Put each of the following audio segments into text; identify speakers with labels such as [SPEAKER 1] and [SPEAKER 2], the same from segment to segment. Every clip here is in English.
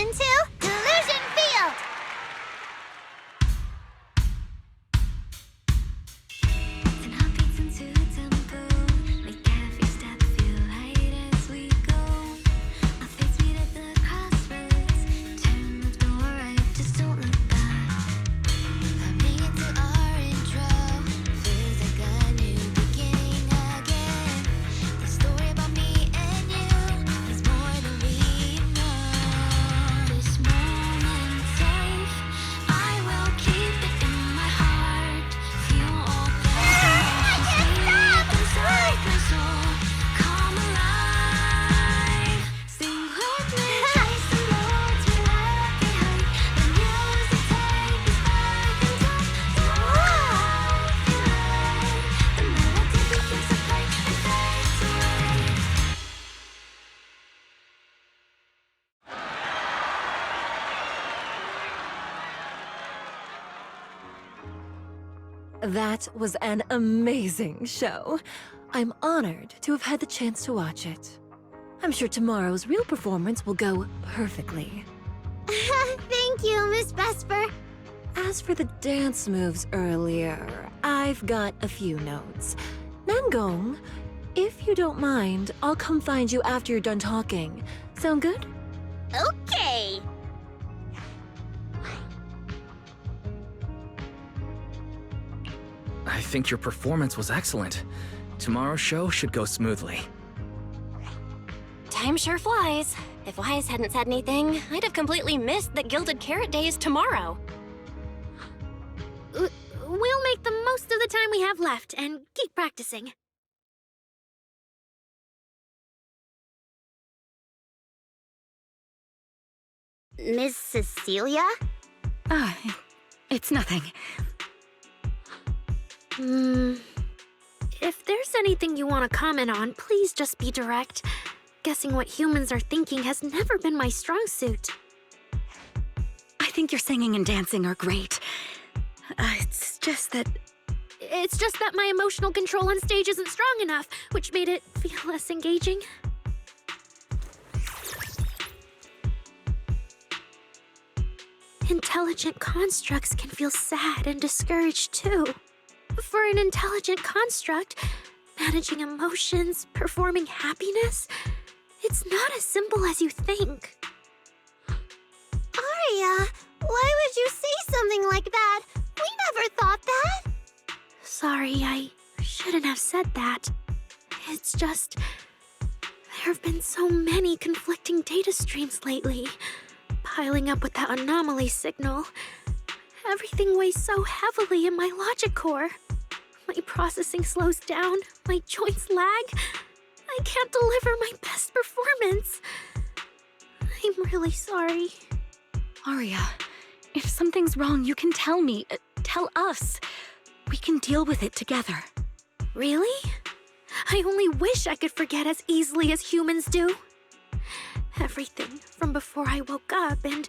[SPEAKER 1] into Delusion Field!
[SPEAKER 2] That was an amazing show. I'm honored to have had the chance to watch it. I'm sure tomorrow's real performance will go perfectly.
[SPEAKER 1] Thank you, Miss Vesper.
[SPEAKER 2] As for the dance moves earlier, I've got a few notes. Nangong, if you don't mind, I'll come find you after you're done talking. Sound good?
[SPEAKER 1] Okay.
[SPEAKER 3] I think your performance was excellent. Tomorrow's show should go smoothly.
[SPEAKER 4] Time sure flies. If Wise hadn't said anything, I'd have completely missed that Gilded Carrot Day is tomorrow.
[SPEAKER 1] We'll make the most of the time we have left and keep practicing. Miss Cecilia?
[SPEAKER 5] Ah, it's nothing.
[SPEAKER 1] If there's anything you want to comment on, please just be direct. Guessing what humans are thinking has never been my strong suit.
[SPEAKER 5] I think your singing and dancing are great. It's just that
[SPEAKER 1] my emotional control on stage isn't strong enough, which made it feel less engaging. Intelligent constructs can feel sad and discouraged too. For an intelligent construct, managing emotions, performing happiness, it's not as simple as you think. Aria, why would you say something like that? We never thought that. Sorry, I shouldn't have said that. It's just, there have been so many conflicting data streams lately, piling up with that anomaly signal. Everything weighs so heavily in my logic core. My processing slows down, my joints lag. I can't deliver my best performance. I'm really sorry.
[SPEAKER 5] Aria, if something's wrong, you can tell me. Tell us. We can deal with it together.
[SPEAKER 1] Really? I only wish I could forget as easily as humans do. Everything from before I woke up and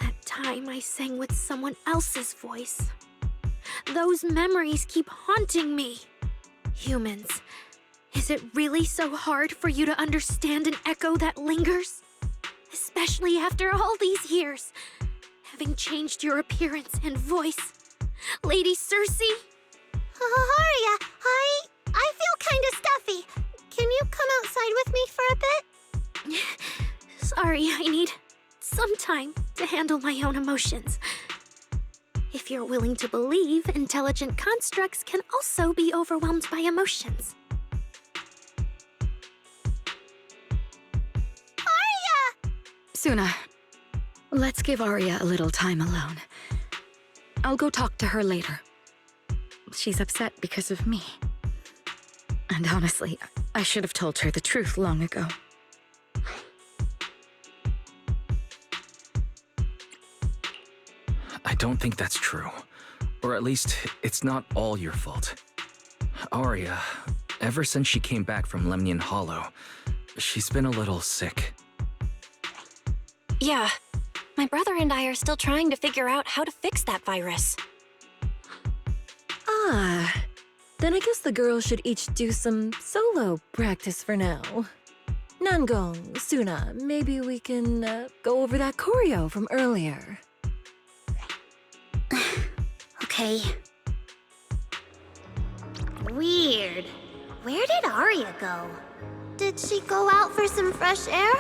[SPEAKER 1] that time I sang with someone else's voice. Those memories keep haunting me. Humans, is it really so hard for you to understand an echo that lingers? Especially after all these years, having changed your appearance and voice. Lady Circe? Aria, I feel kinda stuffy. Can you come outside with me for a bit? Sorry, I need some time to handle my own emotions. If you're willing to believe, intelligent constructs can also be overwhelmed by emotions. Aria!
[SPEAKER 5] Suna, let's give Aria a little time alone. I'll go talk to her later. She's upset because of me. And honestly, I should have told her the truth long ago.
[SPEAKER 3] I don't think that's true. Or at least, it's not all your fault. Aria, ever since she came back from Lemnian Hollow, she's been a little sick.
[SPEAKER 4] Yeah, my brother and I are still trying to figure out how to fix that virus.
[SPEAKER 2] Then I guess the girls should each do some solo practice for now. Nangong, Suna, maybe we can go over that choreo from earlier.
[SPEAKER 4] Okay. Weird. Where did Arya go? Did she go out for some fresh air?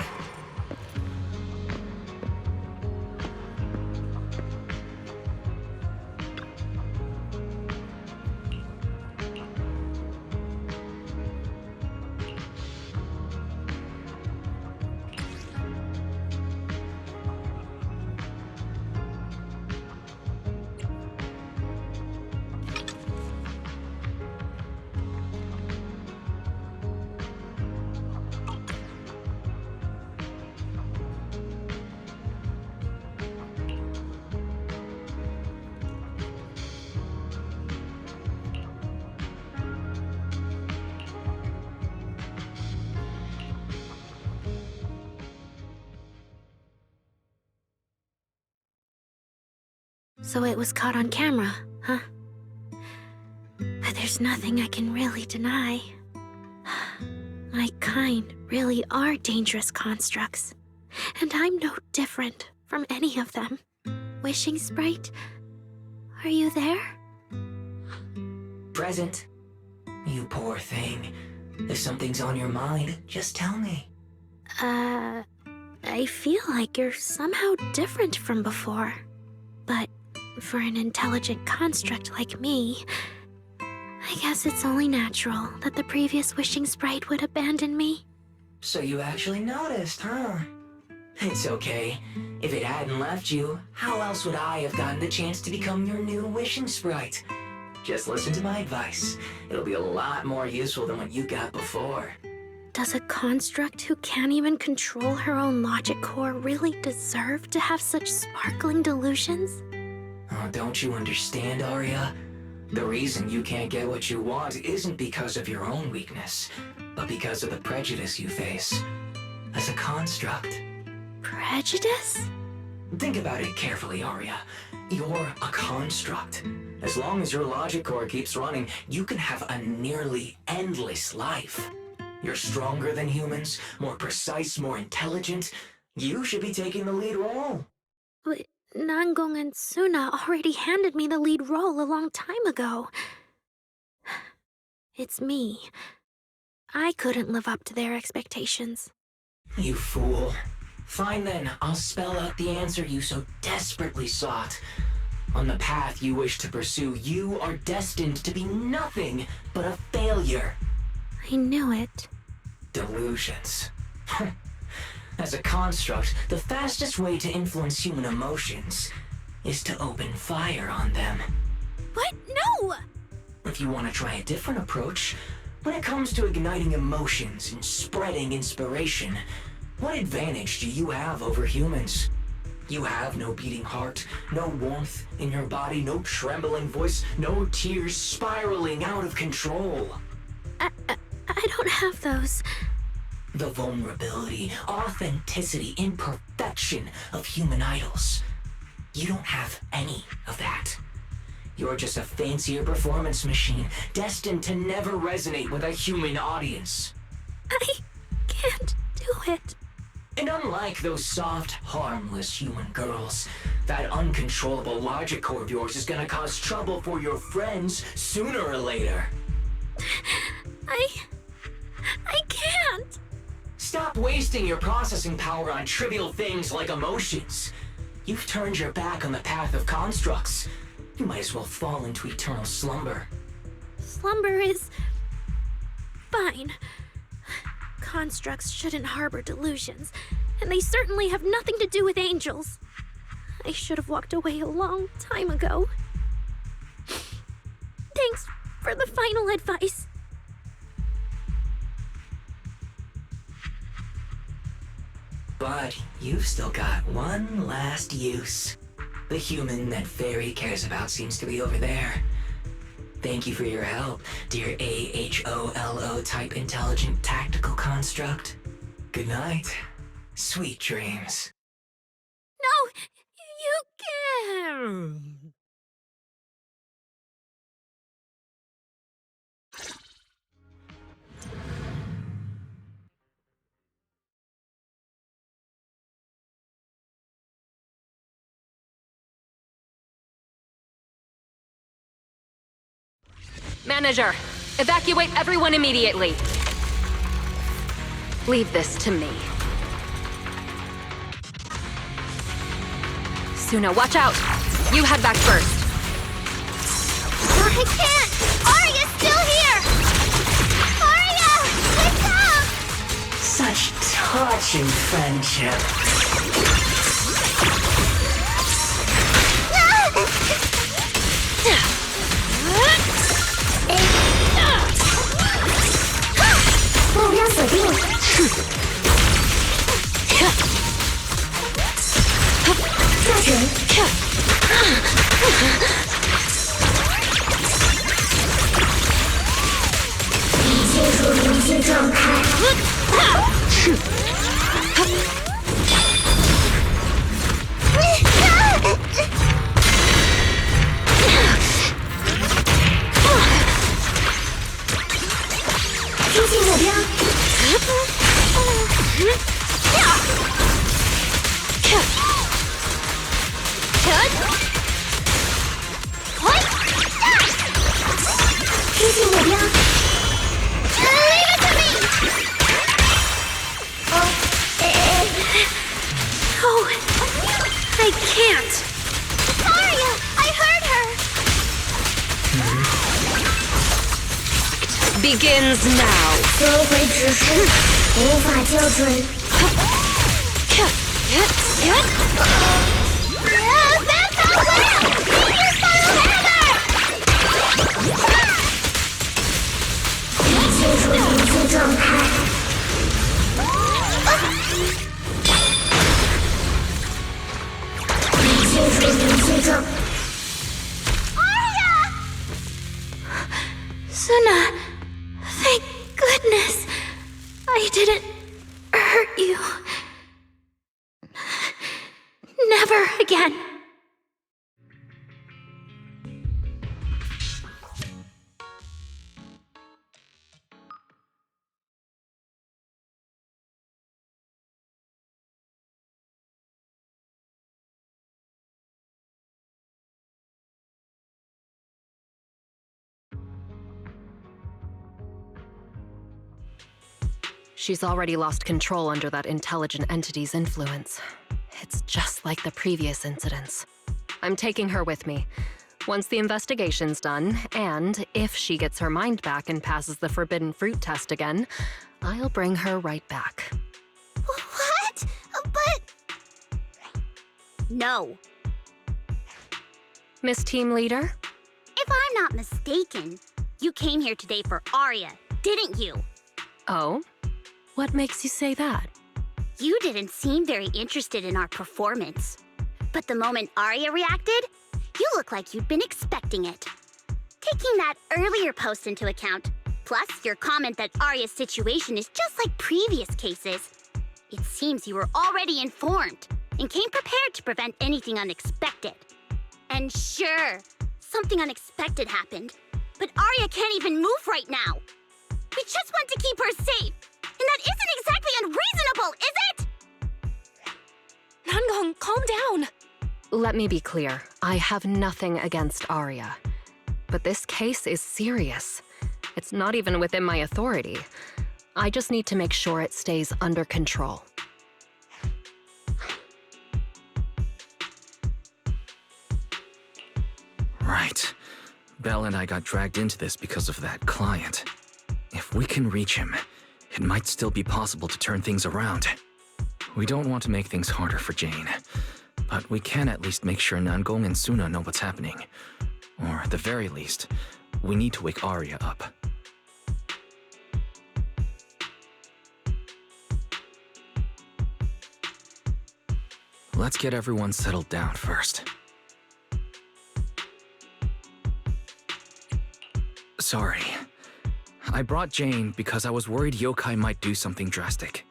[SPEAKER 1] So it was caught on camera, huh? But there's nothing I can really deny. My kind really are dangerous constructs. And I'm no different from any of them. Wishing Sprite, are you there?
[SPEAKER 6] Present. You poor thing. If something's on your mind, just tell me.
[SPEAKER 1] I feel like you're somehow different from before. But for an intelligent construct like me, I guess it's only natural that the previous Wishing Sprite would abandon me.
[SPEAKER 6] So you actually noticed, huh? It's okay. If it hadn't left you, how else would I have gotten the chance to become your new wishing sprite? Just listen to my advice. It'll be a lot more useful than what you got before.
[SPEAKER 1] Does a construct who can't even control her own logic core really deserve to have such sparkling delusions?
[SPEAKER 6] Oh, don't you understand, Arya? The reason you can't get what you want isn't because of your own weakness, but because of the prejudice you face. As a construct.
[SPEAKER 1] Prejudice?
[SPEAKER 6] Think about it carefully, Arya. You're a construct. As long as your logic core keeps running, you can have a nearly endless life. You're stronger than humans, more precise, more intelligent. You should be taking the lead role.
[SPEAKER 1] But Nangong and Suna already handed me the lead role a long time ago. It's me. I couldn't live up to their expectations.
[SPEAKER 6] You fool. Fine then, I'll spell out the answer you so desperately sought. On the path you wish to pursue, you are destined to be nothing but a failure.
[SPEAKER 1] I knew it.
[SPEAKER 6] Delusions. As a construct, the fastest way to influence human emotions is to open fire on them.
[SPEAKER 1] What? No!
[SPEAKER 6] If you want to try a different approach, when it comes to igniting emotions and spreading inspiration, what advantage do you have over humans? You have no beating heart, no warmth in your body, no trembling voice, no tears spiraling out of control.
[SPEAKER 1] I don't have those.
[SPEAKER 6] The vulnerability, authenticity, imperfection of human idols. You don't have any of that. You're just a fancier performance machine, destined to never resonate with a human audience.
[SPEAKER 1] I can't do it.
[SPEAKER 6] And unlike those soft, harmless human girls, that uncontrollable logic core of yours is gonna cause trouble for your friends sooner or later.
[SPEAKER 1] I can't.
[SPEAKER 6] Stop wasting your processing power on trivial things like emotions. You've turned your back on the path of constructs. You might as well fall into eternal slumber.
[SPEAKER 1] Slumber is fine. Constructs shouldn't harbor delusions, and they certainly have nothing to do with angels. I should have walked away a long time ago. Thanks for the final advice.
[SPEAKER 6] But you've still got one last use. The human that Fairy cares about seems to be over there. Thank you for your help, dear AHOLO type intelligent tactical construct. Good night. Sweet dreams.
[SPEAKER 1] No, you can't.
[SPEAKER 5] Manager, evacuate everyone immediately. Leave this to me. Suna, watch out! You head back first.
[SPEAKER 4] I can't! Arya's still here! Arya! Wake up!
[SPEAKER 6] Such touching friendship.
[SPEAKER 1] Oh, I can't.
[SPEAKER 4] Arya! I heard her!
[SPEAKER 5] Begins now.
[SPEAKER 7] 收回指示，无法校准。
[SPEAKER 4] That's not well! Keep your fire together!
[SPEAKER 7] 进入临界状态。进入临界状。
[SPEAKER 4] Arya!
[SPEAKER 1] Suna, thank goodness I didn't hurt you. Never again.
[SPEAKER 5] She's already lost control under that intelligent entity's influence. It's just like the previous incidents. I'm taking her with me. Once the investigation's done, and if she gets her mind back and passes the forbidden fruit test again, I'll bring her right back.
[SPEAKER 4] What? But... No.
[SPEAKER 5] Miss Team Leader?
[SPEAKER 4] If I'm not mistaken, you came here today for Arya, didn't you?
[SPEAKER 5] Oh? What makes you say that?
[SPEAKER 4] You didn't seem very interested in our performance. But the moment Arya reacted, you look like you'd been expecting it. Taking that earlier post into account, plus your comment that Arya's situation is just like previous cases, it seems you were already informed and came prepared to prevent anything unexpected. And sure, something unexpected happened, but Arya can't even move right now. We just want to keep her safe, and that isn't exactly unreasonable, is it?
[SPEAKER 5] Nangong, calm down! Let me be clear. I have nothing against Arya. But this case is serious. It's not even within my authority. I just need to make sure it stays under control.
[SPEAKER 3] Right. Belle and I got dragged into this because of that client. If we can reach him, it might still be possible to turn things around. We don't want to make things harder for Jane, but we can at least make sure Nangong and Suna know what's happening. Or at the very least, we need to wake Arya up. Let's get everyone settled down first. Sorry. I brought Jane because I was worried yokai might do something drastic.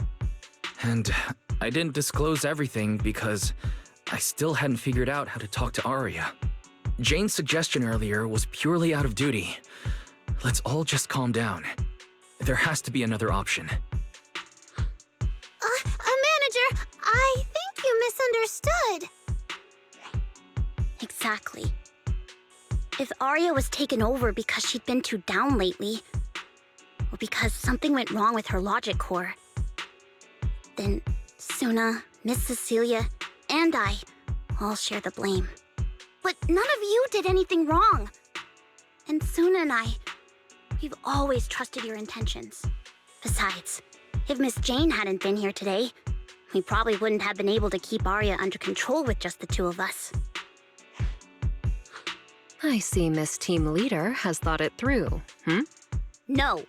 [SPEAKER 3] And I didn't disclose everything because I still hadn't figured out how to talk to Arya. Jane's suggestion earlier was purely out of duty. Let's all just calm down. There has to be another option.
[SPEAKER 4] Manager, I think you misunderstood. Exactly. If Arya was taken over because she'd been too down lately, or because something went wrong with her logic core, then Suna, Miss Cecilia, and I all share the blame. But none of you did anything wrong. And Suna and I, we've always trusted your intentions. Besides, if Miss Jane hadn't been here today, we probably wouldn't have been able to keep Arya under control with just the two of us.
[SPEAKER 2] I see Miss Team Leader has thought it through,
[SPEAKER 4] No.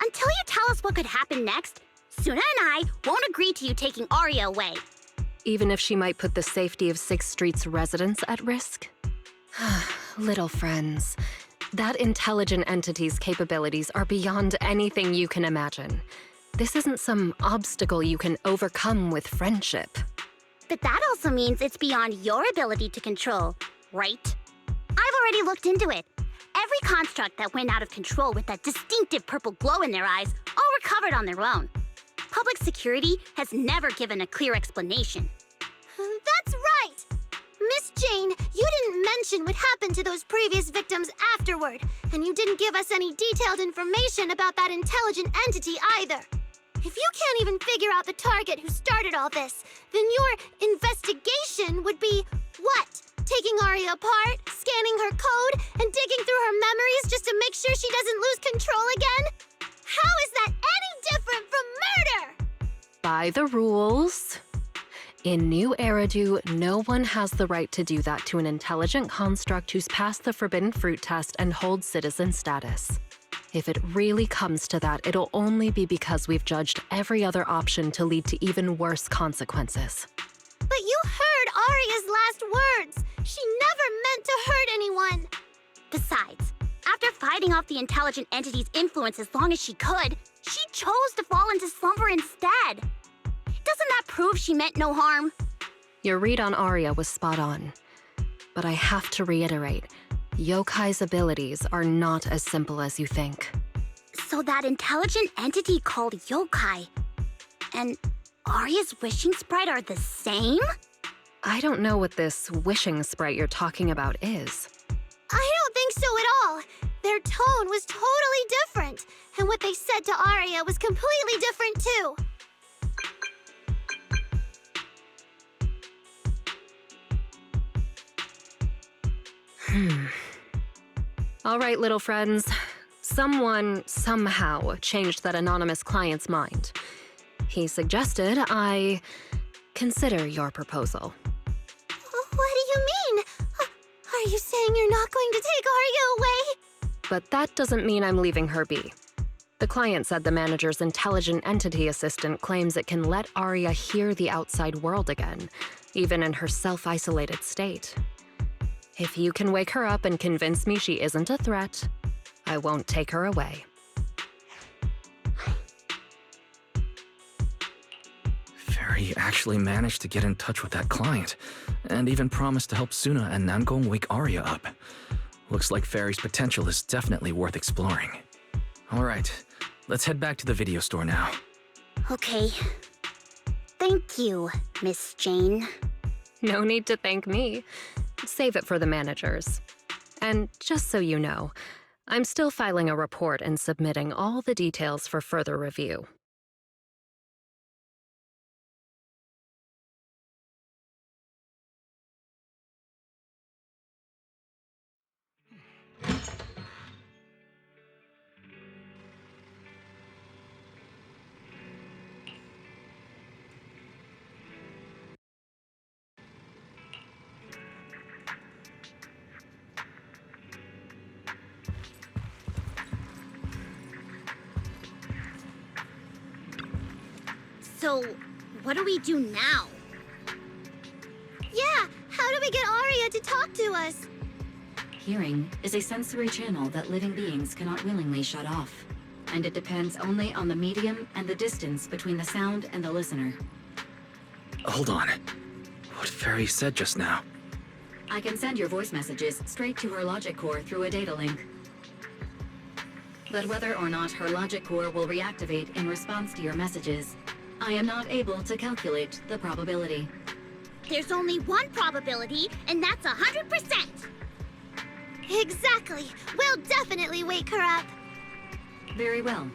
[SPEAKER 4] Until you tell us what could happen next, Suna and I won't agree to you taking Arya away.
[SPEAKER 2] Even if she might put the safety of 6th Street's residents at risk? Little friends, that intelligent entity's capabilities are beyond anything you can imagine. This isn't some obstacle you can overcome with friendship.
[SPEAKER 4] But that also means it's beyond your ability to control, right? I've already looked into it. Every construct that went out of control with that distinctive purple glow in their eyes all recovered on their own. Public security has never given a clear explanation.
[SPEAKER 8] That's right! Miss Jane, you didn't mention what happened to those previous victims afterward, and you didn't give us any detailed information about that intelligent entity either. If you can't even figure out the target who started all this, then your investigation would be what? Taking Arya apart, scanning her code, and digging through her memories just to make sure she doesn't lose control again? How is that any different from murder?
[SPEAKER 2] By the rules. In New Eridu, no one has the right to do that to an intelligent construct who's passed the Forbidden Fruit test and holds citizen status. If it really comes to that, it'll only be because we've judged every other option to lead to even worse consequences.
[SPEAKER 8] But you heard Arya's last words. She never meant to hurt anyone.
[SPEAKER 4] Besides, after fighting off the intelligent entity's influence as long as she could, she chose to fall into slumber instead. Doesn't that prove she meant no harm?
[SPEAKER 2] Your read on Arya was spot on. But I have to reiterate, Yokai's abilities are not as simple as you think.
[SPEAKER 4] So that intelligent entity called Yokai and Arya's wishing sprite are the same?
[SPEAKER 2] I don't know what this wishing sprite you're talking about is.
[SPEAKER 8] I don't think so at all. Their tone was totally different, and what they said to Arya was completely different too.
[SPEAKER 2] All right, little friends. Someone, somehow, changed that anonymous client's mind. He suggested I consider your proposal.
[SPEAKER 8] What do you mean? Are you saying you're not going to take Arya away?
[SPEAKER 2] But that doesn't mean I'm leaving her be. The client said the manager's intelligent entity assistant claims it can let Arya hear the outside world again, even in her self-isolated state. If you can wake her up and convince me she isn't a threat, I won't take her away.
[SPEAKER 3] Fairy actually managed to get in touch with that client, and even promised to help Suna and Nangong wake Arya up. Looks like Fairy's potential is definitely worth exploring. Alright, let's head back to the video store now.
[SPEAKER 4] Okay. Thank you, Miss Jane.
[SPEAKER 2] No need to thank me. Save it for the managers. And just so you know, I'm still filing a report and submitting all the details for further review.
[SPEAKER 4] So, what do we do now?
[SPEAKER 8] Yeah, how do we get Arya to talk to us?
[SPEAKER 9] Hearing is a sensory channel that living beings cannot willingly shut off, and it depends only on the medium and the distance between the sound and the listener.
[SPEAKER 3] Hold on. What Fairy said just now?
[SPEAKER 9] I can send your voice messages straight to her logic core through a data link. But whether or not her logic core will reactivate in response to your messages, I am not able to calculate the probability.
[SPEAKER 4] There's only one probability, and that's 100%.
[SPEAKER 8] Exactly. We'll definitely wake her up.
[SPEAKER 9] Very well.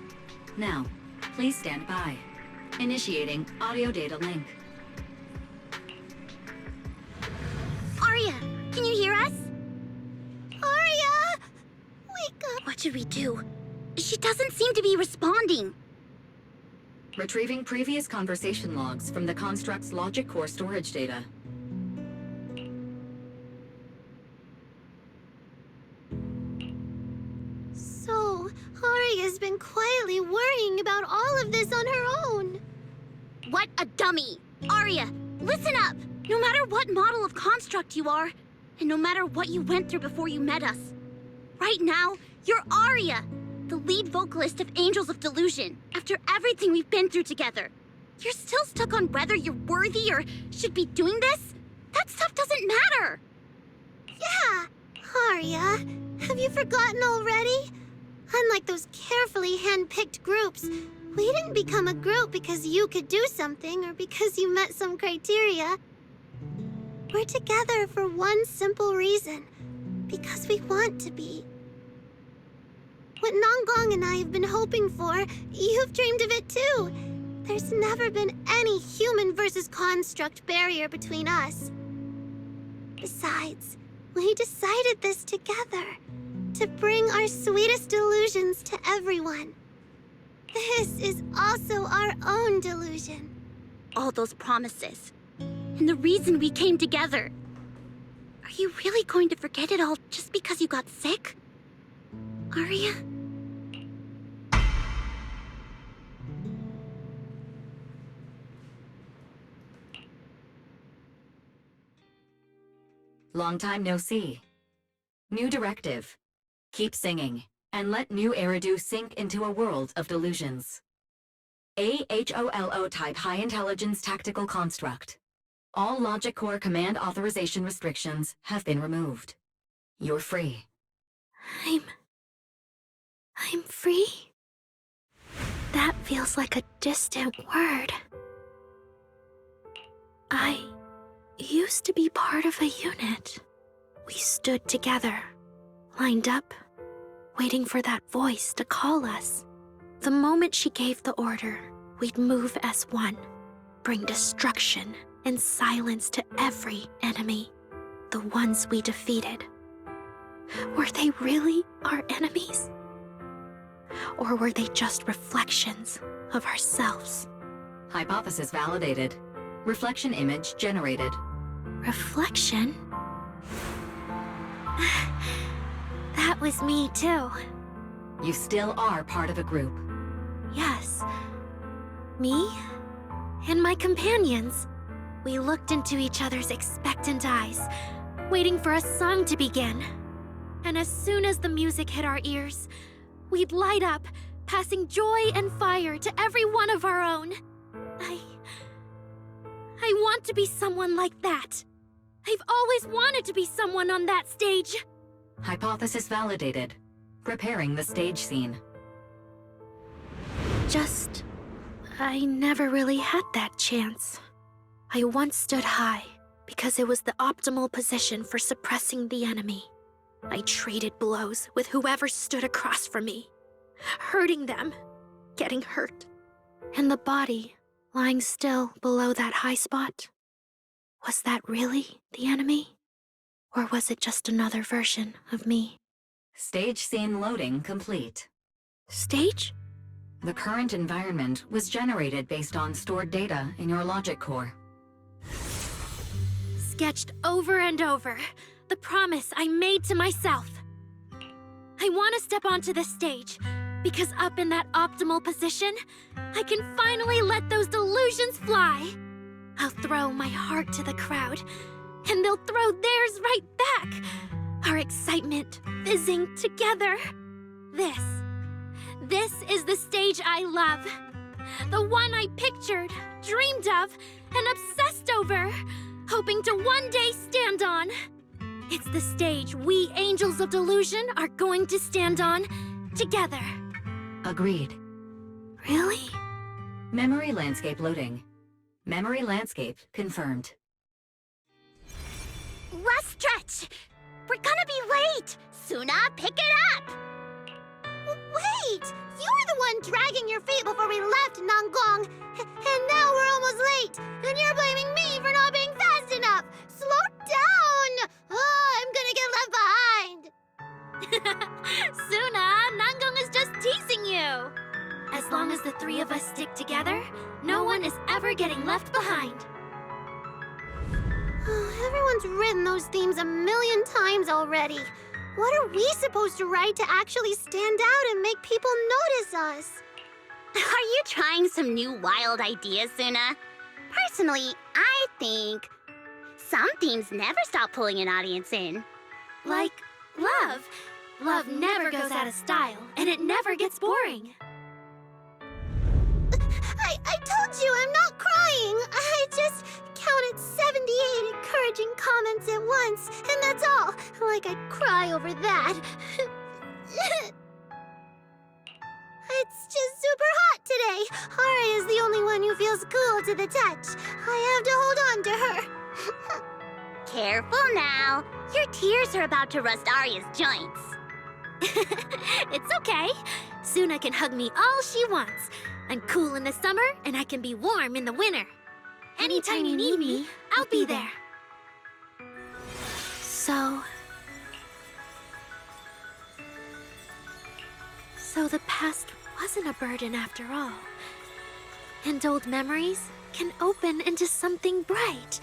[SPEAKER 9] Now, please stand by. Initiating audio data link.
[SPEAKER 4] Arya, can you hear us?
[SPEAKER 8] Arya! Wake up.
[SPEAKER 4] What should we do? She doesn't seem to be responding.
[SPEAKER 9] Retrieving previous conversation logs from the construct's logic core storage data.
[SPEAKER 8] So, Arya's been quietly worrying about all of this on her own.
[SPEAKER 4] What a dummy! Arya, listen up! No matter what model of construct you are, and no matter what you went through before you met us, right now, you're Arya, the lead vocalist of Angels of Delusion. After everything we've been through together, you're still stuck on whether you're worthy or should be doing this? That stuff doesn't matter!
[SPEAKER 8] Yeah, Arya, have you forgotten already? Unlike those carefully hand-picked groups, we didn't become a group because you could do something or because you met some criteria. We're together for one simple reason, because we want to be. What Nanggong and I have been hoping for, you've dreamed of it too. There's never been any human versus construct barrier between us. Besides, we decided this together, to bring our sweetest delusions to everyone. This is also our own delusion.
[SPEAKER 4] All those promises, and the reason we came together. Are you really going to forget it all just because you got sick? Arya?
[SPEAKER 9] Long time no see. New directive. Keep singing, and let new Eridu sink into a world of delusions. AHOLO type high intelligence tactical construct. All logic core command authorization restrictions have been removed. You're free.
[SPEAKER 1] I'm free? That feels like a distant word. I used to be part of a unit. We stood together, lined up, waiting for that voice to call us. The moment she gave the order, we'd move as one, bring destruction and silence to every enemy, the ones we defeated. Were they really our enemies? Or were they just reflections of ourselves?
[SPEAKER 9] Hypothesis validated. Reflection image generated.
[SPEAKER 1] Reflection? That was me too.
[SPEAKER 9] You still are part of a group.
[SPEAKER 1] Yes. Me and my companions. We looked into each other's expectant eyes, waiting for a song to begin. And as soon as the music hit our ears, we'd light up, passing joy and fire to every one of our own. I want to be someone like that. I've always wanted to be someone on that stage.
[SPEAKER 9] Hypothesis validated. Preparing the stage scene.
[SPEAKER 1] I never really had that chance. I once stood high because it was the optimal position for suppressing the enemy. I traded blows with whoever stood across from me, hurting them, getting hurt. And the body lying still below that high spot, was that really the enemy? Or was it just another version of me?
[SPEAKER 9] Stage scene loading complete.
[SPEAKER 1] Stage?
[SPEAKER 9] The current environment was generated based on stored data in your logic core.
[SPEAKER 1] Sketched over and over, the promise I made to myself. I want to step onto the stage, because up in that optimal position, I can finally let those delusions fly. I'll throw my heart to the crowd, and they'll throw theirs right back. Our excitement fizzing together. This is the stage I love. The one I pictured, dreamed of, and obsessed over, hoping to one day stand on. It's the stage we Angels of Delusion are going to stand on together.
[SPEAKER 9] Agreed.
[SPEAKER 1] Really?
[SPEAKER 9] Memory landscape loading. Memory landscape confirmed.
[SPEAKER 4] Last stretch! We're gonna be late! Suna, pick it up!
[SPEAKER 8] Wait! You were the one dragging your feet before we left, Nangong! And now we're almost late! And you're blaming me for not being fast enough! Slow down! Oh, I'm gonna get left behind!
[SPEAKER 1] Suna, Nangong is just teasing you. As long as the three of us stick together, no one is ever getting left behind.
[SPEAKER 8] Everyone's written those themes a million times already. What are we supposed to write to actually stand out and make people notice us?
[SPEAKER 4] Are you trying some new wild ideas, Suna? Personally, I think some themes never stop pulling an audience in.
[SPEAKER 1] Like love. Love never goes out of style, and it never gets boring.
[SPEAKER 8] I told you I'm not crying. I just counted 78 encouraging comments at once, and that's all. Like I'd cry over that. It's just super hot today. Ari is the only one who feels cool to the touch. I have to hold on to her.
[SPEAKER 4] Careful now. Your tears are about to rust Arya's joints.
[SPEAKER 1] It's okay. Suna can hug me all she wants. I'm cool in the summer, and I can be warm in the winter. Anytime you need me, I'll be there. So the past wasn't a burden after all. And old memories can open into something bright.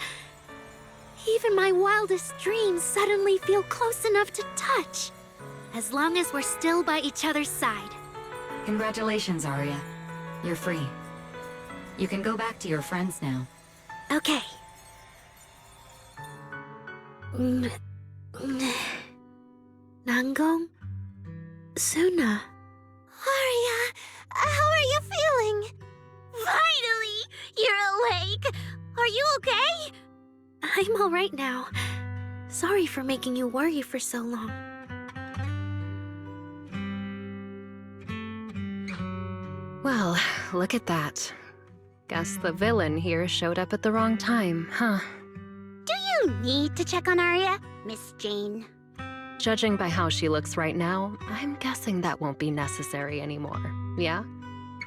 [SPEAKER 1] Even my wildest dreams suddenly feel close enough to touch. As long as we're still by each other's side.
[SPEAKER 9] Congratulations, Arya. You're free. You can go back to your friends now.
[SPEAKER 1] Okay. Nangong? Suna?
[SPEAKER 8] Arya, how are you feeling?
[SPEAKER 4] Finally! You're awake! Are you okay?
[SPEAKER 1] I'm all right now. Sorry for making you worry for so long.
[SPEAKER 2] Well, look at that. Guess the villain here showed up at the wrong time, huh?
[SPEAKER 4] Do you need to check on Arya, Miss Jane?
[SPEAKER 2] Judging by how she looks right now, I'm guessing that won't be necessary anymore. Yeah?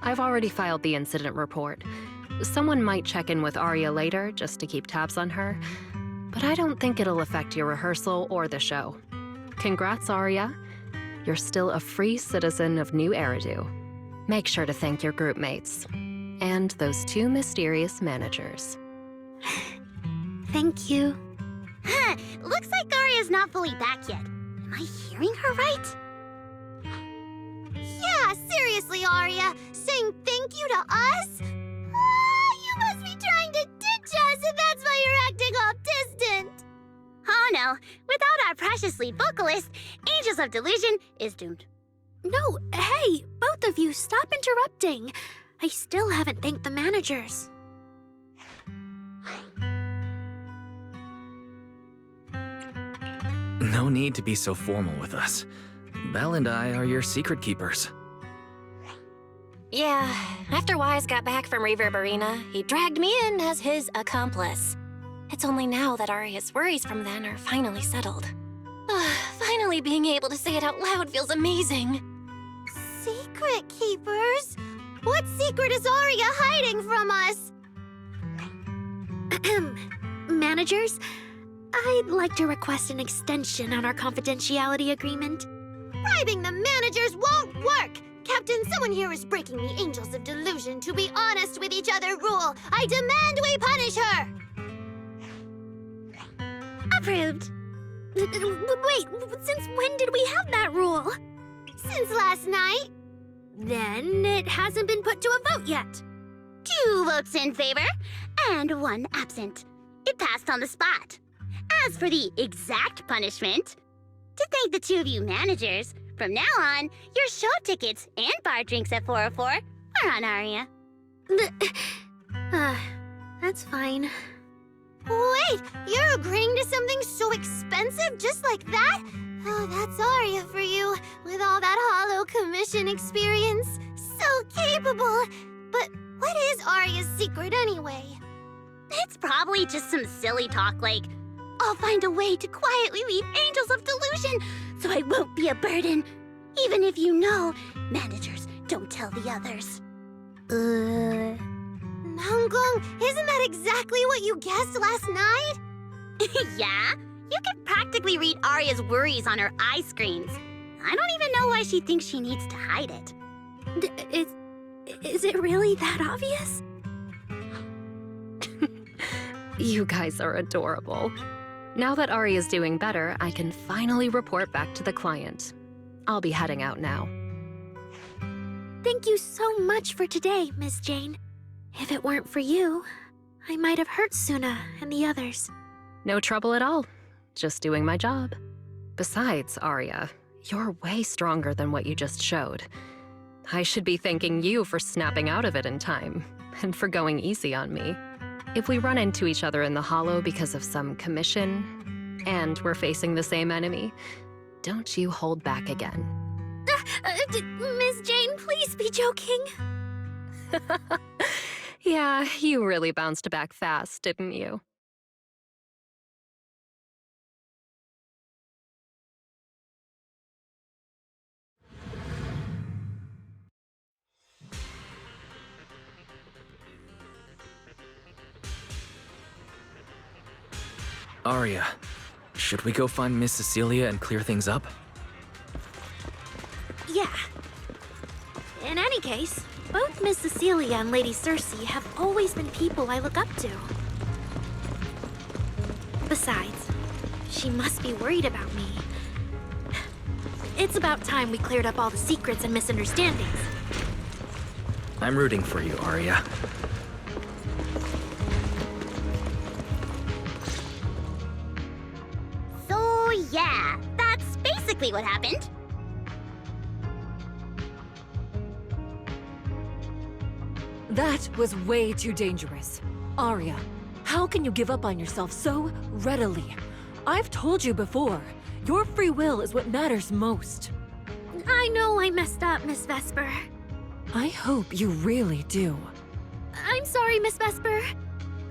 [SPEAKER 2] I've already filed the incident report. Someone might check in with Arya later just to keep tabs on her, but I don't think it'll affect your rehearsal or the show. Congrats, Arya. You're still a free citizen of New Eridu. Make sure to thank your group mates. And those two mysterious managers.
[SPEAKER 1] Thank you.
[SPEAKER 4] Huh, looks like Arya's not fully back yet. Am I hearing her right?
[SPEAKER 8] Yeah, seriously, Arya. Saying thank you to us? You must be trying to ditch us, and that's why you're acting all distant.
[SPEAKER 4] Oh no, without our precious lead vocalist, Angels of Delusion is doomed.
[SPEAKER 1] No, hey, both of you, stop interrupting. I still haven't thanked the managers.
[SPEAKER 3] No need to be so formal with us. Belle and I are your secret keepers.
[SPEAKER 10] Yeah, after Wise got back from Reverb Arena, he dragged me in as his accomplice. It's only now that Arya's worries from then are finally settled. Finally being able to say it out loud feels amazing.
[SPEAKER 8] Secret keepers? What secret is Arya hiding from us?
[SPEAKER 1] Managers, I'd like to request an extension on our confidentiality agreement.
[SPEAKER 8] Bribing the managers won't work! Captain, someone here is breaking the Angels of Delusion to be honest with each other rule. I demand we punish her!
[SPEAKER 4] Approved.
[SPEAKER 1] Wait, since when did we have that rule?
[SPEAKER 8] Since last night.
[SPEAKER 1] Then it hasn't been put to a vote yet.
[SPEAKER 4] 2 votes in favor and 1 absent. It passed on the spot. As for the exact punishment, to thank the 2 of you managers, from now on, your show tickets and bar drinks at 404 are on Arya.
[SPEAKER 1] That's fine.
[SPEAKER 8] Wait, you're agreeing to something so expensive just like that? Oh, that's Arya for you, with all that hollow commission experience. So capable. But what is Arya's secret anyway?
[SPEAKER 4] It's probably just some silly talk like, I'll find a way to quietly lead Angels of Delusion so I won't be a burden. Even if you know, managers don't tell the others.
[SPEAKER 8] Namgong, isn't that exactly what you guessed last night?
[SPEAKER 4] Yeah? You can practically read Arya's worries on her eye screens. I don't even know why she thinks she needs to hide it.
[SPEAKER 1] Is it really that obvious?
[SPEAKER 5] You guys are adorable. Now that Arya's doing better, I can finally report back to the client. I'll be heading out now.
[SPEAKER 1] Thank you so much for today, Miss Jane. If it weren't for you, I might have hurt Suna and the others.
[SPEAKER 5] No trouble at all. Just doing my job. Besides, Arya, you're way stronger than what you just showed. I should be thanking you for snapping out of it in time, and for going easy on me. If we run into each other in the Hollow because of some commission, and we're facing the same enemy, don't you hold back again.
[SPEAKER 1] Miss Jane, please be joking.
[SPEAKER 5] Yeah, you really bounced back fast, didn't you?
[SPEAKER 3] Arya, should we go find Miss Cecilia and clear things up?
[SPEAKER 1] Yeah. In any case, both Miss Cecilia and Lady Cersei have always been people I look up to. Besides, she must be worried about me. It's about time we cleared up all the secrets and misunderstandings.
[SPEAKER 3] I'm rooting for you, Arya.
[SPEAKER 4] So yeah, that's basically what happened.
[SPEAKER 2] That was way too dangerous. Arya, how can you give up on yourself so readily? I've told you before, your free will is what matters most.
[SPEAKER 1] I know I messed up, Miss Vesper.
[SPEAKER 2] I hope you really do.
[SPEAKER 1] I'm sorry, Miss Vesper.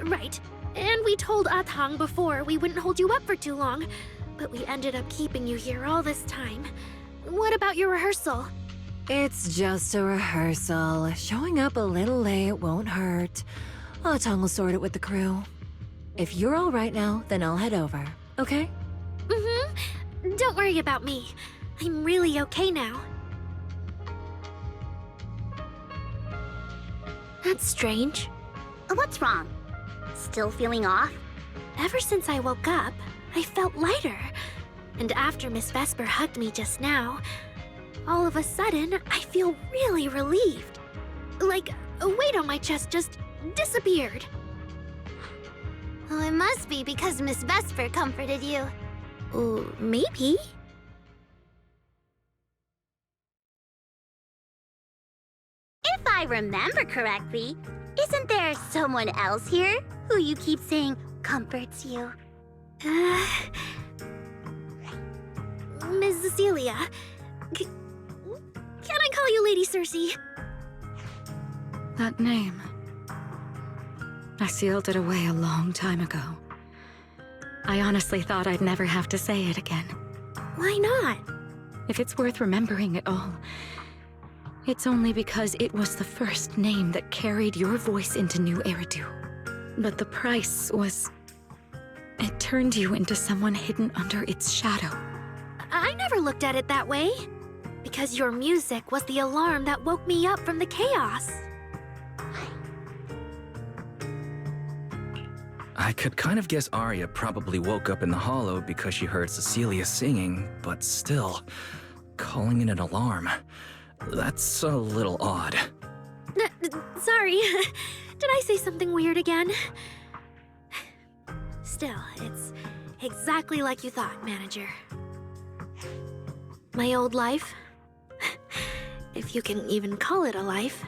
[SPEAKER 1] Right. And we told Atang before we wouldn't hold you up for too long, but we ended up keeping you here all this time. What about your rehearsal?
[SPEAKER 2] It's just a rehearsal. Showing up a little late won't hurt. Atang will sort it with the crew. If you're all right now, then I'll head over, okay?
[SPEAKER 1] Mm-hmm. Don't worry about me. I'm really okay now. That's strange.
[SPEAKER 4] What's wrong? Still feeling off?
[SPEAKER 1] Ever since I woke up, I felt lighter. And after Miss Vesper hugged me just now, all of a sudden, I feel really relieved. Like a weight on my chest just disappeared.
[SPEAKER 8] Oh, it must be because Miss Vesper comforted you.
[SPEAKER 1] Maybe.
[SPEAKER 4] If I remember correctly, isn't there someone else here who you keep saying comforts you?
[SPEAKER 1] Miss Cecilia. Can I call you Lady Cersei?
[SPEAKER 5] That name. I sealed it away a long time ago. I honestly thought I'd never have to say it again.
[SPEAKER 1] Why not?
[SPEAKER 5] If it's worth remembering at all, it's only because it was the first name that carried your voice into New Eridu. But the price was... it turned you into someone hidden under its shadow.
[SPEAKER 1] I never looked at it that way. Because your music was the alarm that woke me up from the chaos.
[SPEAKER 3] I could kind of guess Arya probably woke up in the Hollow because she heard Cecilia singing, but still, calling it an alarm. That's a little odd.
[SPEAKER 1] Sorry. Did I say something weird again? Still, it's exactly like you thought, Manager. My old life, if you can even call it a life,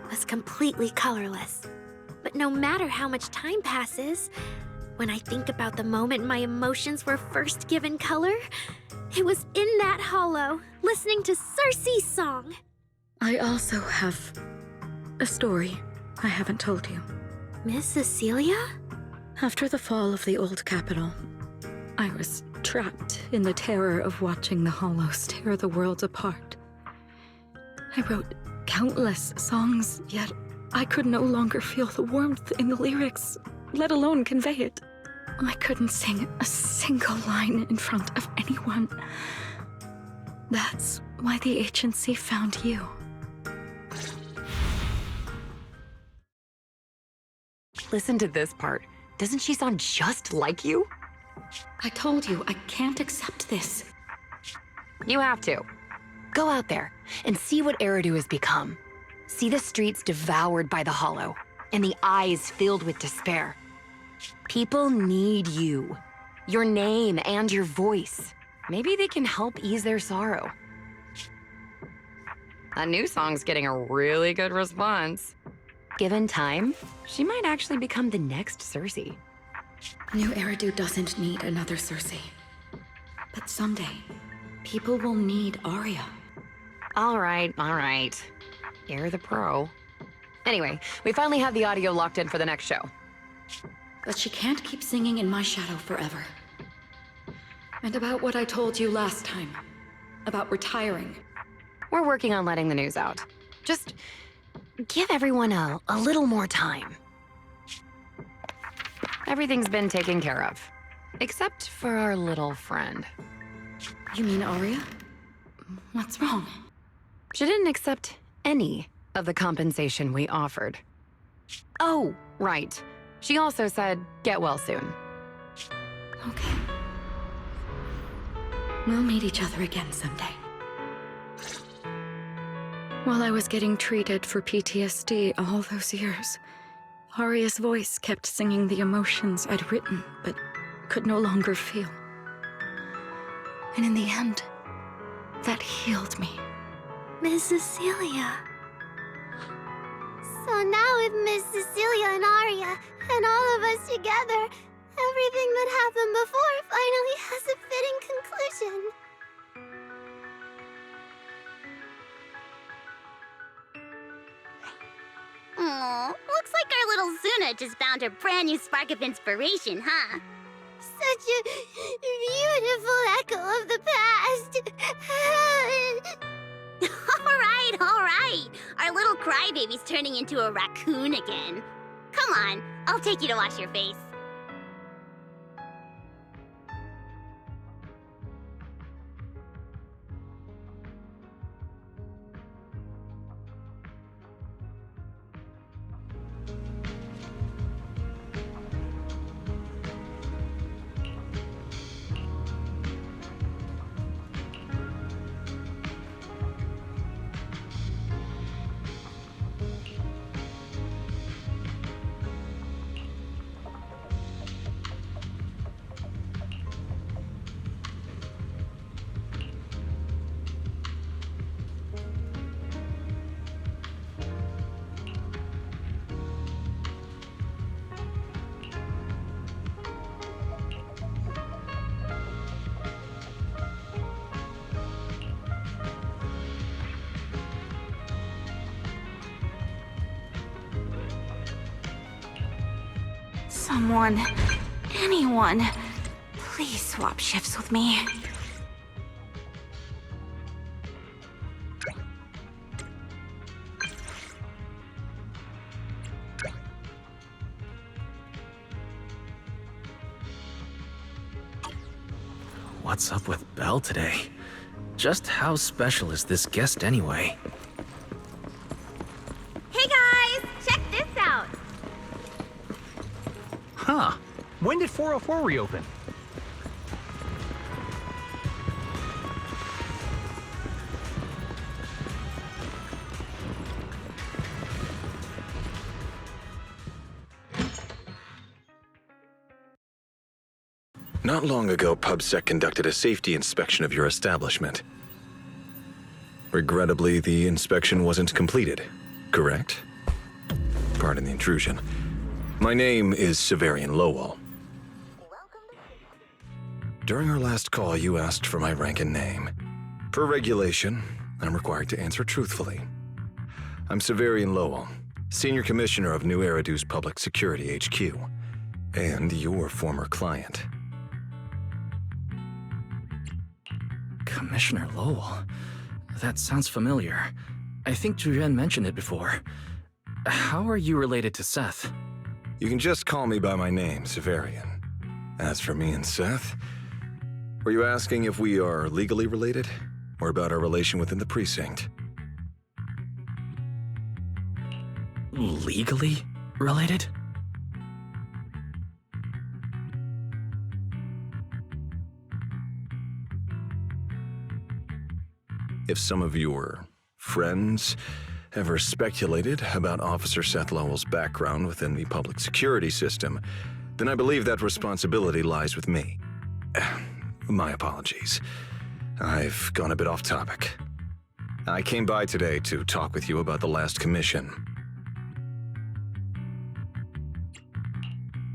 [SPEAKER 1] was completely colorless. But no matter how much time passes, when I think about the moment my emotions were first given color, it was in that hollow, listening to Cersei's song.
[SPEAKER 5] I also have a story I haven't told you.
[SPEAKER 1] Miss Cecilia?
[SPEAKER 5] After the fall of the old capital, I was trapped in the terror of watching the Hollows tear the world apart. I wrote countless songs, yet I could no longer feel the warmth in the lyrics, let alone convey it. I couldn't sing a single line in front of anyone. That's why the agency found you.
[SPEAKER 11] Listen to this part. Doesn't she sound just like you?
[SPEAKER 5] I told you, I can't accept this.
[SPEAKER 11] You have to. Go out there and see what Eridu has become. See the streets devoured by the Hollow, and the eyes filled with despair. People need you. Your name and your voice. Maybe they can help ease their sorrow. A new song's getting a really good response. Given time, she might actually become the next Cersei.
[SPEAKER 5] New Eridu doesn't need another Cersei. But someday, people will need Arya.
[SPEAKER 11] All right. You're the pro. Anyway, we finally have the audio locked in for the next show.
[SPEAKER 5] But she can't keep singing in my shadow forever. And about what I told you last time. About retiring.
[SPEAKER 11] We're working on letting the news out. Just give everyone a little more time. Everything's been taken care of. Except for our little friend.
[SPEAKER 5] You mean Arya? What's wrong?
[SPEAKER 11] She didn't accept any of the compensation we offered. Oh, right. She also said, get well soon.
[SPEAKER 5] Okay. We'll meet each other again someday. While I was getting treated for PTSD all those years, Arya's voice kept singing the emotions I'd written, but could no longer feel. And in the end, that healed me.
[SPEAKER 1] Miss Cecilia.
[SPEAKER 8] So now with Miss Cecilia and Arya, and all of us together, everything that happened before finally has a fitting conclusion.
[SPEAKER 4] Aw, looks like our little Zuna just found a brand new spark of inspiration, huh?
[SPEAKER 8] Such a beautiful echo of the past.
[SPEAKER 4] All right. Our little crybaby's turning into a raccoon again. Come on, I'll take you to wash your face.
[SPEAKER 1] Someone, anyone, please swap shifts with me.
[SPEAKER 3] What's up with Belle today? Just how special is this guest anyway?
[SPEAKER 4] Hey guys, check this out.
[SPEAKER 12] Huh. When did 404 reopen?
[SPEAKER 13] Not long ago, PubSec conducted a safety inspection of your establishment. Regrettably, the inspection wasn't completed, correct? Pardon the intrusion. My name is Severian Lowell. During our last call, you asked for my rank and name. Per regulation, I'm required to answer truthfully. I'm Severian Lowell, Senior Commissioner of New Eridu's Public Security HQ, and your former client.
[SPEAKER 3] Commissioner Lowell. That sounds familiar. I think Julian mentioned it before. How are you related to Seth?
[SPEAKER 13] You can just call me by my name, Severian. As for me and Seth, were you asking if we are legally related? Or about our relation within the precinct?
[SPEAKER 3] Legally related?
[SPEAKER 13] If some of your friends ever speculated about Officer Seth Lowell's background within the public security system, then I believe that responsibility lies with me. My apologies. I've gone a bit off topic. I came by today to talk with you about the last commission.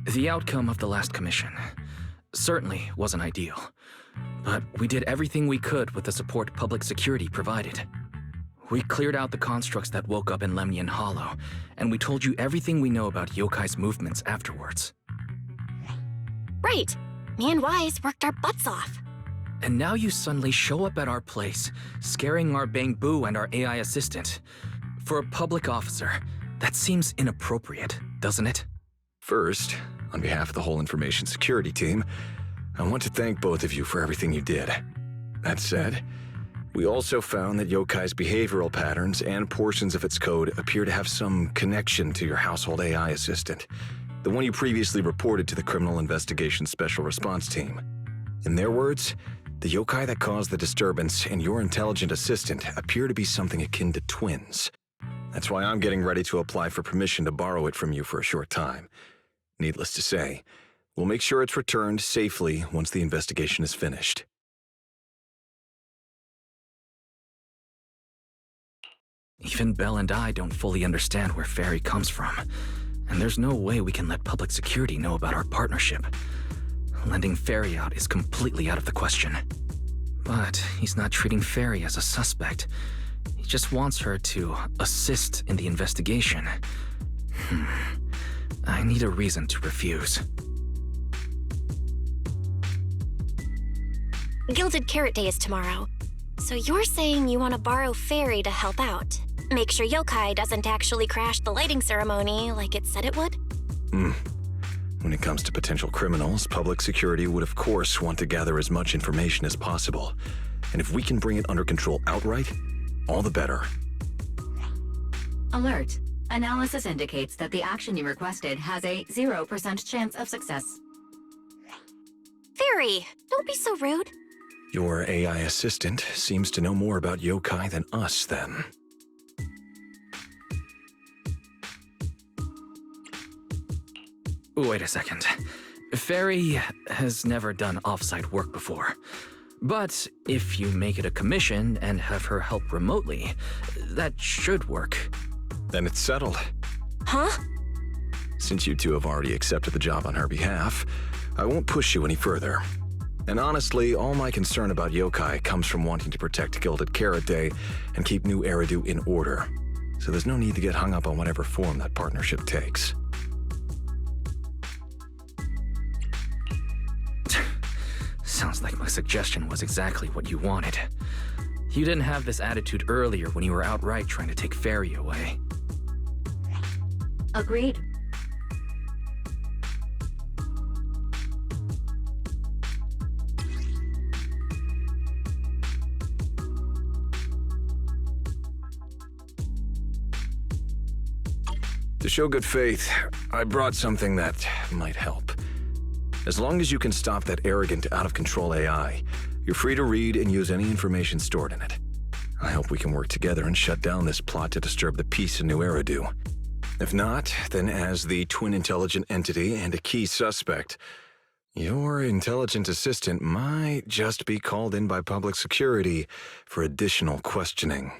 [SPEAKER 3] The outcome of the last commission certainly wasn't ideal, but we did everything we could with the support public security provided. We cleared out the constructs that woke up in Lemnian Hollow, and we told you everything we know about Yokai's movements afterwards.
[SPEAKER 10] Right. Me and Wise worked our butts off.
[SPEAKER 3] And now you suddenly show up at our place, scaring our Bangbu and our AI assistant. For a public officer, that seems inappropriate, doesn't it?
[SPEAKER 13] First, on behalf of the whole information security team, I want to thank both of you for everything you did. That said, we also found that Yokai's behavioral patterns and portions of its code appear to have some connection to your household AI assistant, the one you previously reported to the Criminal Investigation Special Response Team. In their words, the yokai that caused the disturbance and your intelligent assistant appear to be something akin to twins. That's why I'm getting ready to apply for permission to borrow it from you for a short time. Needless to say, we'll make sure it's returned safely once the investigation is finished.
[SPEAKER 3] Even Belle and I don't fully understand where Ferry comes from, and there's no way we can let public security know about our partnership. Lending Ferry out is completely out of the question. But he's not treating Ferry as a suspect. He just wants her to assist in the investigation. I need a reason to refuse.
[SPEAKER 10] Gilded Carrot Day is tomorrow. So you're saying you want to borrow Fairy to help out? Make sure Yokai doesn't actually crash the lighting ceremony like it said it would?
[SPEAKER 13] When it comes to potential criminals, public security would of course want to gather as much information as possible. And if we can bring it under control outright, all the better.
[SPEAKER 9] Alert. Analysis indicates that the action you requested has a 0% chance of success.
[SPEAKER 10] Fairy, don't be so rude.
[SPEAKER 13] Your AI assistant seems to know more about yokai than us, then.
[SPEAKER 3] Wait a second. Ferry has never done off-site work before. But if you make it a commission and have her help remotely, that should work.
[SPEAKER 13] Then it's settled.
[SPEAKER 10] Huh?
[SPEAKER 13] Since you two have already accepted the job on her behalf, I won't push you any further. And honestly, all my concern about yokai comes from wanting to protect Gilded Carrot Day and keep New Eridu in order. So there's no need to get hung up on whatever form that partnership takes.
[SPEAKER 3] Sounds like my suggestion was exactly what you wanted. You didn't have this attitude earlier when you were outright trying to take Ferry away.
[SPEAKER 9] Agreed.
[SPEAKER 13] To show good faith, I brought something that might help. As long as you can stop that arrogant, out-of-control AI, you're free to read and use any information stored in it. I hope we can work together and shut down this plot to disturb the peace in New Eridu. If not, then as the twin intelligent entity and a key suspect, your intelligent assistant might just be called in by public security for additional questioning.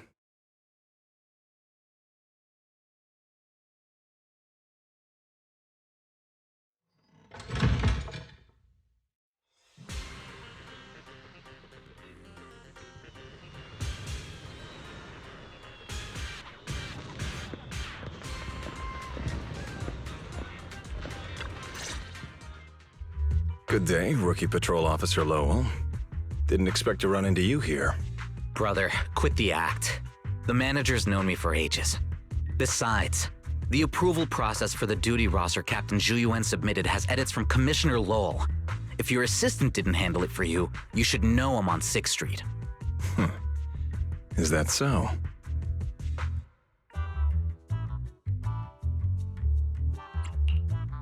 [SPEAKER 13] Good day, Rookie Patrol Officer Lowell. Didn't expect to run into you here.
[SPEAKER 14] Brother, quit the act. The manager's known me for ages. Besides, the approval process for the duty roster Captain Zhu submitted has edits from Commissioner Lowell. If your assistant didn't handle it for you, you should know him on 6th Street.
[SPEAKER 13] Is that so?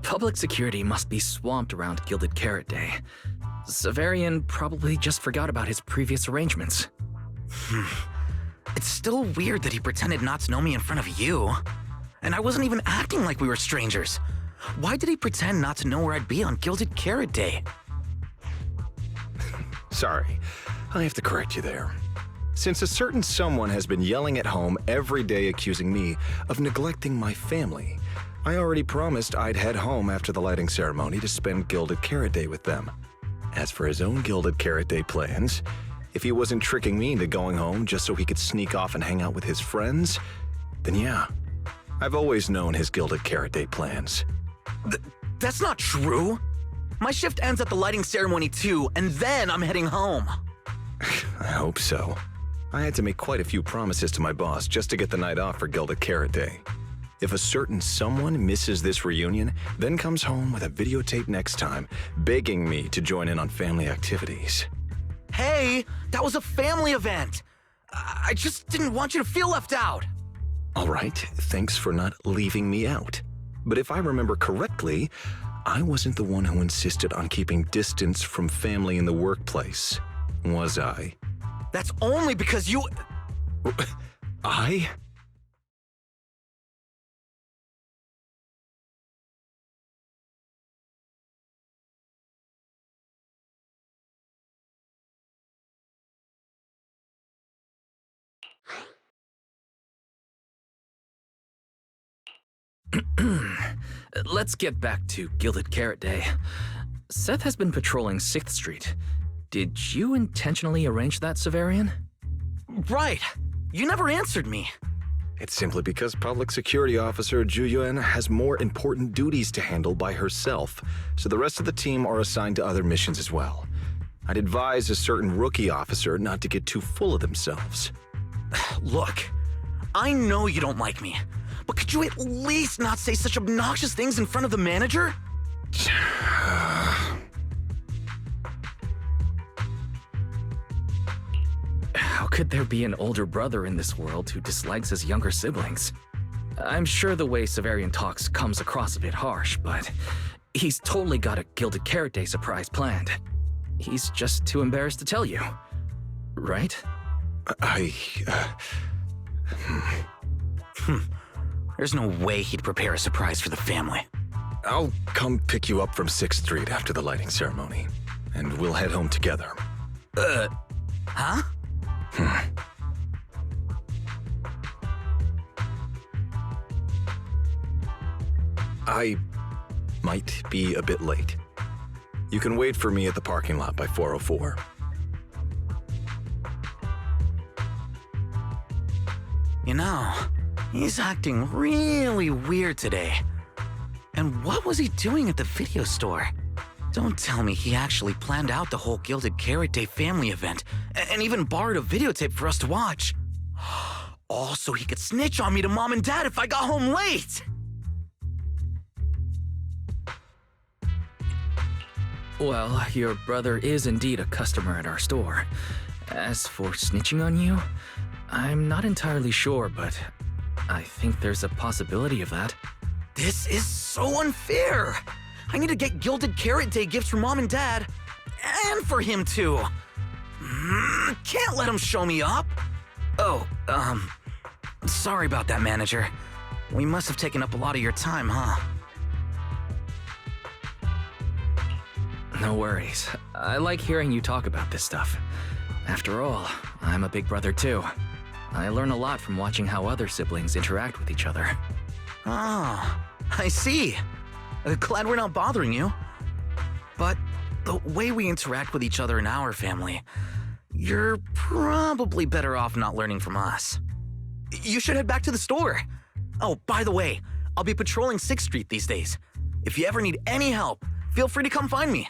[SPEAKER 3] Public security must be swamped around Gilded Carrot Day. Severian probably just forgot about his previous arrangements.
[SPEAKER 14] It's still weird that he pretended not to know me in front of you. And I wasn't even acting like we were strangers. Why did he pretend not to know where I'd be on Gilded Carrot Day?
[SPEAKER 13] Sorry, I have to correct you there. Since a certain someone has been yelling at home every day accusing me of neglecting my family, I already promised I'd head home after the lighting ceremony to spend Gilded Carrot Day with them. As for his own Gilded Carrot Day plans, if he wasn't tricking me into going home just so he could sneak off and hang out with his friends, then yeah, I've always known his Gilded Carrot Day plans.
[SPEAKER 14] That's not true. My shift ends at the lighting ceremony too, and then I'm heading home.
[SPEAKER 13] I hope so. I had to make quite a few promises to my boss just to get the night off for Gilded Carrot Day. If a certain someone misses this reunion, then comes home with a videotape next time, begging me to join in on family activities.
[SPEAKER 14] Hey, that was a family event. I just didn't want you to feel left out.
[SPEAKER 13] All right, thanks for not leaving me out. But if I remember correctly, I wasn't the one who insisted on keeping distance from family in the workplace, was I?
[SPEAKER 14] That's only because you...
[SPEAKER 13] I?
[SPEAKER 3] Let's get back to Gilded Carrot Day. Seth has been patrolling 6th Street. Did you intentionally arrange that, Severian?
[SPEAKER 14] Right. You never answered me.
[SPEAKER 13] It's simply because Public Security Officer Zhu Yuan has more important duties to handle by herself, so the rest of the team are assigned to other missions as well. I'd advise a certain rookie officer not to get too full of themselves.
[SPEAKER 14] Look, I know you don't like me, but could you at least not say such obnoxious things in front of the manager?
[SPEAKER 3] How could there be an older brother in this world who dislikes his younger siblings? I'm sure the way Severian talks comes across a bit harsh, but he's totally got a Gilded Carrot Day surprise planned. He's just too embarrassed to tell you. Right?
[SPEAKER 14] There's no way he'd prepare a surprise for the family.
[SPEAKER 13] I'll come pick you up from 6th Street after the lighting ceremony, and we'll head home together.
[SPEAKER 14] Huh?
[SPEAKER 13] I might be a bit late. You can wait for me at the parking lot by 4:04.
[SPEAKER 14] You know, he's acting really weird today. And what was he doing at the video store? Don't tell me he actually planned out the whole Gilded Carrot Day family event and even borrowed a videotape for us to watch. All so he could snitch on me to Mom and Dad if I got home late.
[SPEAKER 3] Well, your brother is indeed a customer at our store. As for snitching on you, I'm not entirely sure, but I think there's a possibility of that.
[SPEAKER 14] This is so unfair. I need to get Gilded Carrot Day gifts for Mom and Dad, and for him too. Can't let him show me up. Oh, sorry about that, manager. We must have taken up a lot of your time, huh?
[SPEAKER 3] No worries. I like hearing you talk about this stuff. After all, I'm a big brother too. I learn a lot from watching how other siblings interact with each other.
[SPEAKER 14] Oh, I see. Glad we're not bothering you. But the way we interact with each other in our family, you're probably better off not learning from us. You should head back to the store. Oh, by the way, I'll be patrolling 6th Street these days. If you ever need any help, feel free to come find me.